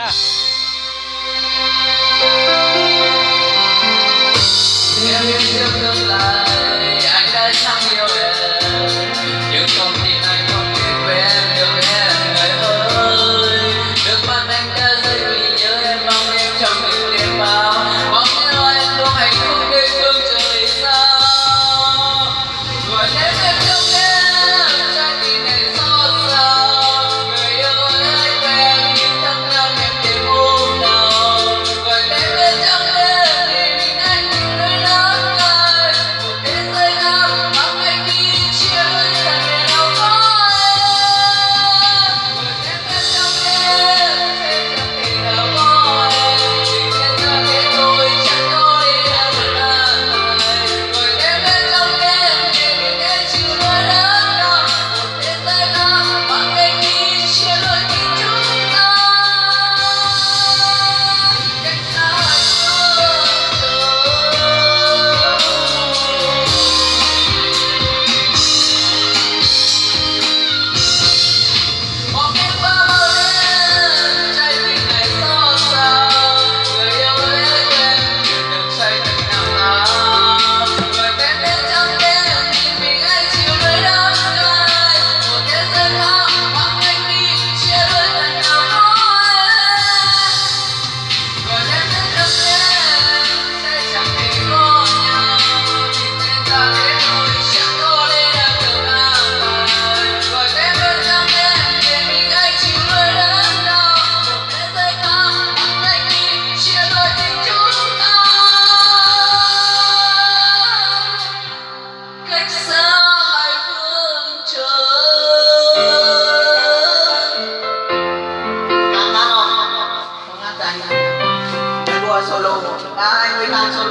Nếu như yêu tương lai anh đã chẳng yêu em, nhưng không tin anh không thể quên được em người ơi. Nước mắt anh đã rơi vì nhớ em, mong em trong những đêm bao, mong nhớ anh luôn hạnh phúc nơi phương trời sao. Gọi em trong đêm trái tim này xót xa, người yêu ơi hãy quên những tháng năm em đêm hôm nào. Gọi em trong đêm để mình anh tìm nơi nắng cay, một thế giới khác mang anh đi chia đôi thật để đâu có em. Gọi em trong đêm sẽ chẳng thể nào có em, tình nhân ra thế thôi chẳng có đi đâu mà ta lại. Gọi em trong đêm để mình anh chịu nỗi đớn đau, một thế giới khác mang anh đi chia đôi tình chúng ta. Cách xa phương mong em qua bao đêm trái tim này xót xa, người yêu ơi hãy quên đừng say tình nào ta. Gọi em đến trong đêm vì mình anh chịu nỗi đớn cay, một thế giới khác mang anh đi chia đôi thật nào có em. Gọi em đến trong đêm sẽ chẳng thể có nhau, tình nên ta thế thôi chẳng có lẽ đã được an bài. Gọi em đến trong đêm để mình anh chịu nỗi đớn đau, một thế giới khác mang anh đi chia đôi tình chúng ta. Cách xa hai phương trời. Ngắn ngắn không? Không ngắn dài. Anh đua solo. Anh mới làm solo.